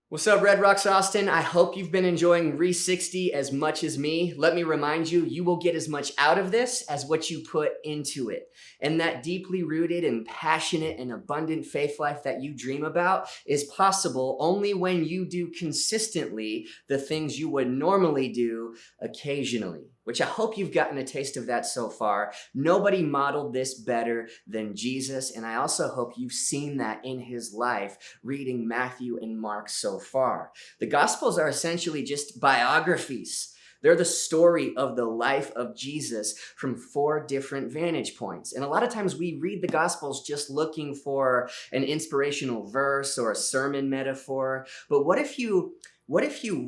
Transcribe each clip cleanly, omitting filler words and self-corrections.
What's up, Red Rocks Austin? I hope you've been enjoying RE60 as much as me. Let me remind you, you will get as much out of this as what you put into it. And that deeply rooted and passionate and abundant faith life that you dream about is possible only when you do consistently the things you would normally do occasionally, which I hope you've gotten a taste of that so far. Nobody modeled this better than Jesus, and I also hope you've seen that in his life reading Matthew and Mark so far. The Gospels are essentially just biographies. They're the story of the life of Jesus from 4 different vantage points. And a lot of times we read the Gospels just looking for an inspirational verse or a sermon metaphor. But what if you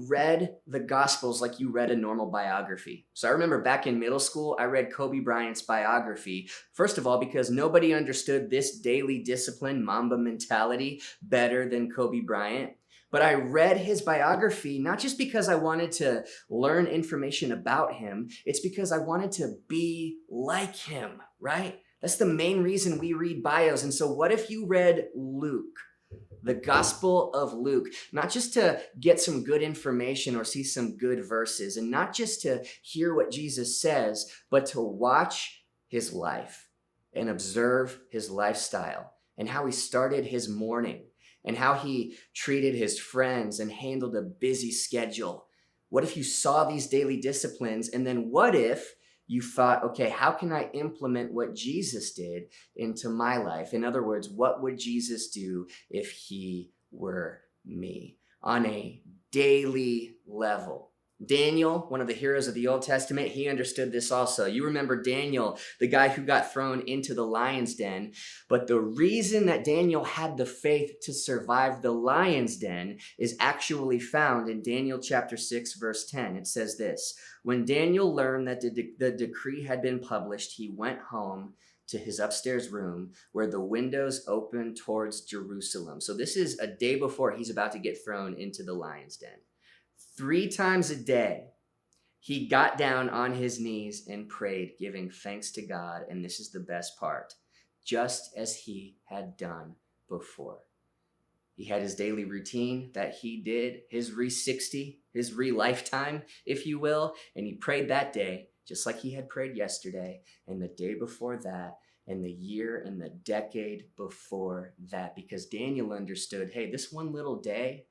read the Gospels like you read a normal biography? So I remember back in middle school, I read Kobe Bryant's biography. First of all, because nobody understood this daily discipline, Mamba mentality, better than Kobe Bryant. But I read his biography not just because I wanted to learn information about him, it's because I wanted to be like him, right? That's the main reason we read bios. And so what if you read Luke? The Gospel of Luke, not just to get some good information or see some good verses, and not just to hear what Jesus says, but to watch his life and observe his lifestyle and how he started his morning and how he treated his friends and handled a busy schedule. What if you saw these daily disciplines, and then what if you thought, okay, how can I implement what Jesus did into my life? In other words, what would Jesus do if he were me on a daily level? Daniel, one of the heroes of the Old Testament, he understood this also. You remember Daniel, the guy who got thrown into the lion's den. But the reason that Daniel had the faith to survive the lion's den is actually found in Daniel chapter 6, verse 10. It says this: when Daniel learned that the decree had been published, he went home to his upstairs room where the windows opened towards Jerusalem. So this is a day before he's about to get thrown into the lion's den. 3 times a day, he got down on his knees and prayed, giving thanks to God. And this is the best part: just as he had done before. He had his daily routine that he did, his RE60, his re-lifetime, if you will. And he prayed that day, just like he had prayed yesterday, and the day before that, and the year and the decade before that. Because Daniel understood, hey, this one little day,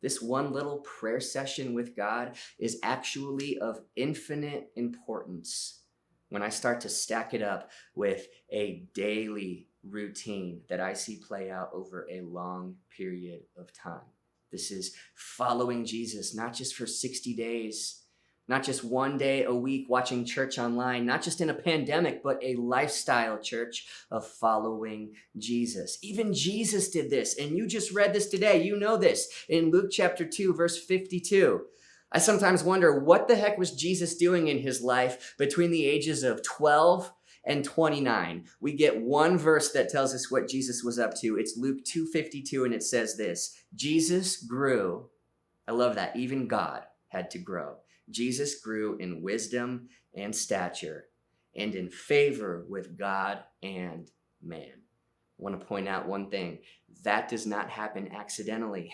this one little prayer session with God is actually of infinite importance when I start to stack it up with a daily routine that I see play out over a long period of time. This is following Jesus, not just for 60 days, not just one day a week watching church online, not just in a pandemic, but a lifestyle, church, of following Jesus. Even Jesus did this, and you just read this today. You know this in Luke chapter 2, verse 52. I sometimes wonder, what the heck was Jesus doing in his life between the ages of 12 and 29? We get one verse that tells us what Jesus was up to. It's Luke 2:52, and it says this: Jesus grew. I love that. Even God had to grow. Jesus grew in wisdom and stature and in favor with God and man. I want to point out one thing: that does not happen accidentally.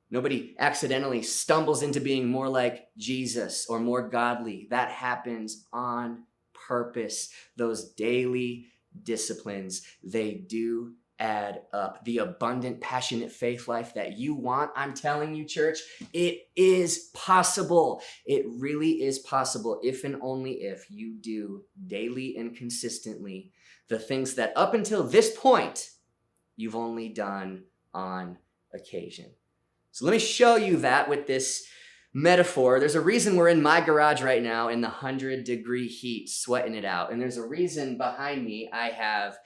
Nobody accidentally stumbles into being more like Jesus or more godly. That happens on purpose. Those daily disciplines, they do add up. The abundant, passionate faith life that you want, I'm telling you, church, it is possible. It really is possible if and only if you do daily and consistently the things that up until this point you've only done on occasion. So let me show you that with this metaphor. There's a reason we're in my garage right now in the 100-degree heat, sweating it out. And there's a reason behind me. I have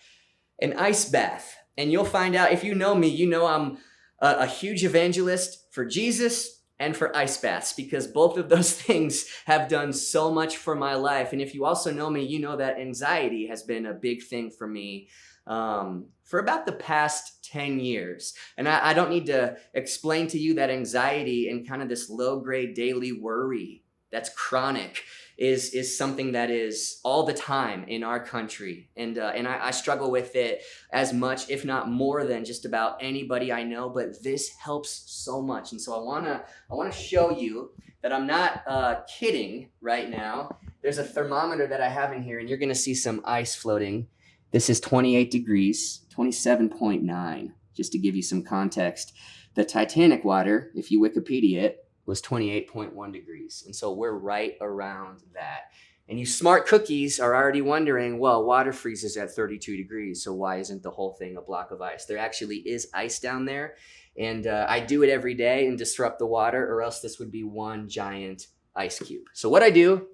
an ice bath. And you'll find out, if you know me, you know I'm a huge evangelist for Jesus and for ice baths, because both of those things have done so much for my life. And if you also know me, you know that anxiety has been a big thing for me for about the past 10 years. And I don't need to explain to you that anxiety and kind of this low-grade daily worry that's chronic is something that is all the time in our country, and I struggle with it as much, if not more, than just about anybody I know. But this helps so much, and so I wanna show you that I'm not kidding right now. There's a thermometer that I have in here, and you're gonna see some ice floating. This is 28 degrees, 27.9, just to give you some context. The Titanic water, if you Wikipedia it, was 28.1 degrees. And so we're right around that. And you smart cookies are already wondering, well, water freezes at 32 degrees, so why isn't the whole thing a block of ice? There actually is ice down there, and I do it every day and disrupt the water, or else this would be one giant ice cube. So what I do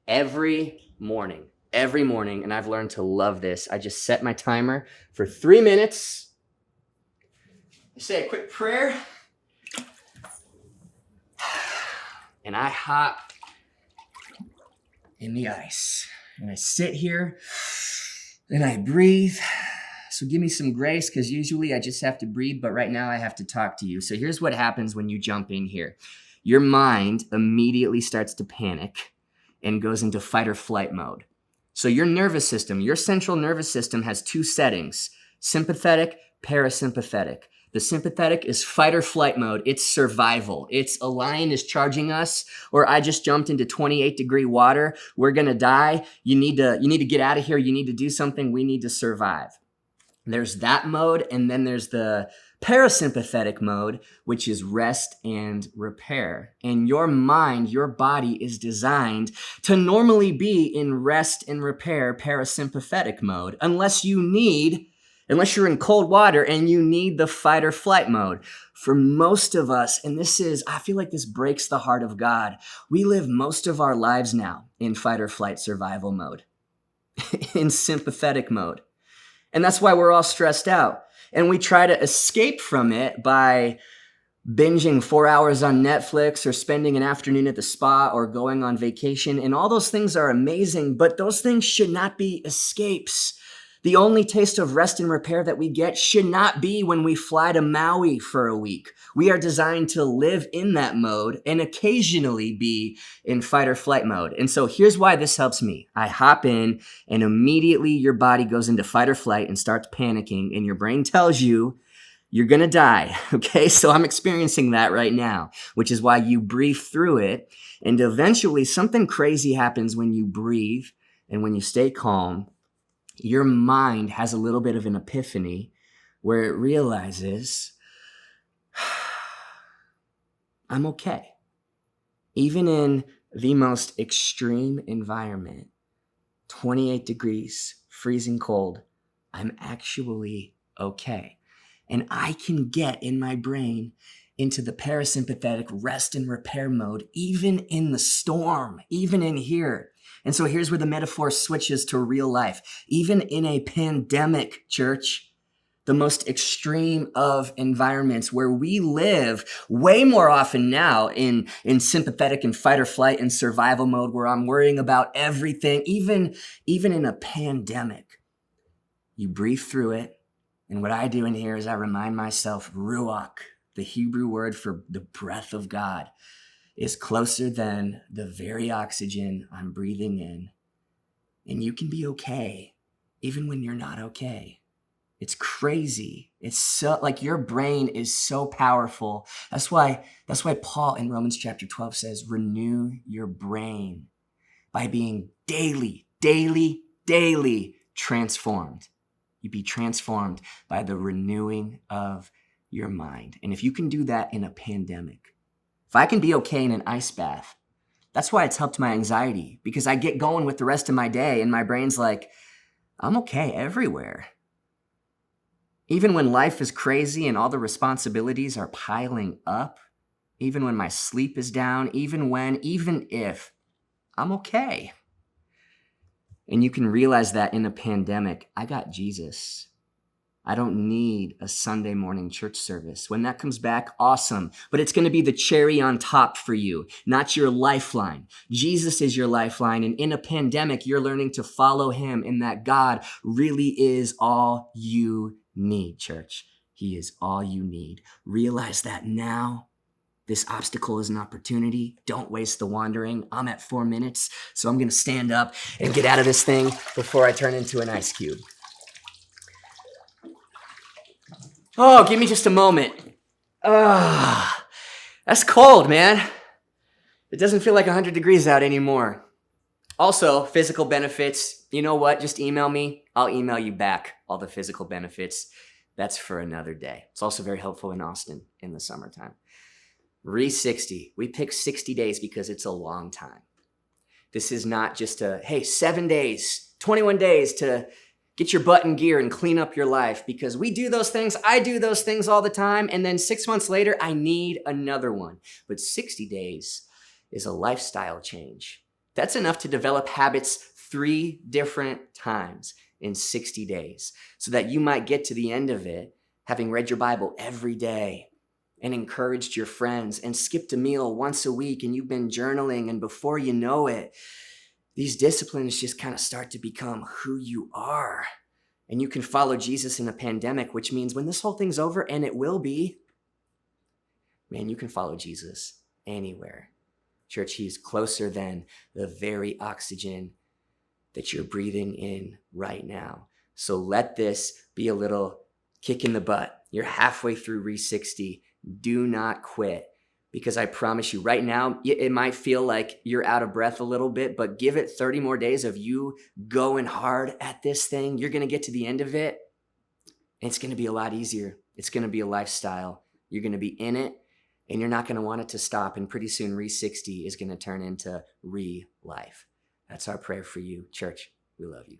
every morning, and I've learned to love this, I just set my timer for 3 minutes. I say a quick prayer, and I hop in the ice. And I sit here, and I breathe. So give me some grace, because usually I just have to breathe, but right now I have to talk to you. So here's what happens when you jump in here. Your mind immediately starts to panic and goes into fight or flight mode. So your nervous system, your central nervous system has two settings: sympathetic, parasympathetic. The sympathetic is fight or flight mode. It's survival. It's a lion is charging us, or I just jumped into 28-degree water. We're gonna die. You need to get out of here. You need to do something. We need to survive. There's that mode, and then there's the parasympathetic mode, which is rest and repair. And your mind, your body is designed to normally be in rest and repair parasympathetic mode, unless you're in cold water and you need the fight or flight mode. For most of us, and I feel like this breaks the heart of God, we live most of our lives now in fight or flight survival mode, in sympathetic mode. And that's why we're all stressed out. And we try to escape from it by binging 4 hours on Netflix, or spending an afternoon at the spa, or going on vacation. And all those things are amazing, but those things should not be escapes. The only taste of rest and repair that we get should not be when we fly to Maui for a week. We are designed to live in that mode and occasionally be in fight or flight mode. And so here's why this helps me. I hop in, and immediately your body goes into fight or flight and starts panicking, and your brain tells you you're gonna die, okay? So I'm experiencing that right now, which is why you breathe through it. And eventually something crazy happens when you breathe and when you stay calm. Your mind has a little bit of an epiphany where it realizes, I'm okay. Even in the most extreme environment, 28 degrees, freezing cold, I'm actually okay. And I can get in my brain into the parasympathetic rest and repair mode, even in the storm, even in here. And so here's where the metaphor switches to real life. Even in a pandemic, church, the most extreme of environments, where we live way more often now in sympathetic and fight or flight and survival mode, where I'm worrying about everything, even in a pandemic, you breathe through it. And what I do in here is I remind myself, Ruach, the Hebrew word for the breath of God, is closer than the very oxygen I'm breathing in. And you can be okay, even when you're not okay. It's crazy. It's so, like, your brain is so powerful. That's why Paul in Romans chapter 12 says, renew your brain by being daily transformed. You be transformed by the renewing of your mind. And if you can do that in a pandemic, if I can be okay in an ice bath, that's why it's helped my anxiety, because I get going with the rest of my day and my brain's like, I'm okay everywhere. Even when life is crazy and all the responsibilities are piling up, even when my sleep is down, even if, I'm okay. And you can realize that in a pandemic, I got Jesus. I don't need a Sunday morning church service. When that comes back, awesome. But it's going to be the cherry on top for you, not your lifeline. Jesus is your lifeline. And in a pandemic, you're learning to follow him, in that God really is all you need, church. He is all you need. Realize that now This obstacle is an opportunity. Don't waste the wandering. I'm at 4 minutes, so I'm going to stand up and get out of this thing before I turn into an ice cube. Oh, give me just a moment. That's cold, man. It doesn't feel like 100 degrees out anymore. Also, physical benefits. You know what? Just email me. I'll email you back all the physical benefits. That's for another day. It's also very helpful in Austin in the summertime. RE60. We pick 60 days because it's a long time. This is not just hey, 7 days, 21 days to get your butt in gear and clean up your life, because we do those things. I do those things all the time. And then 6 months later, I need another one. But 60 days is a lifestyle change. That's enough to develop habits 3 different times in 60 days, so that you might get to the end of it having read your Bible every day and encouraged your friends and skipped a meal once a week, and you've been journaling, and before you know it, these disciplines just kind of start to become who you are. And you can follow Jesus in a pandemic, which means when this whole thing's over, and it will be, man, you can follow Jesus anywhere. Church, he's closer than the very oxygen that you're breathing in right now. So let this be a little kick in the butt. You're halfway through RE60. Do not quit, because I promise you right now, it might feel like you're out of breath a little bit, but give it 30 more days of you going hard at this thing. You're going to get to the end of it, and it's going to be a lot easier. It's going to be a lifestyle. You're going to be in it, and you're not going to want it to stop. And pretty soon, RE60 is going to turn into re-life. That's our prayer for you, church. We love you.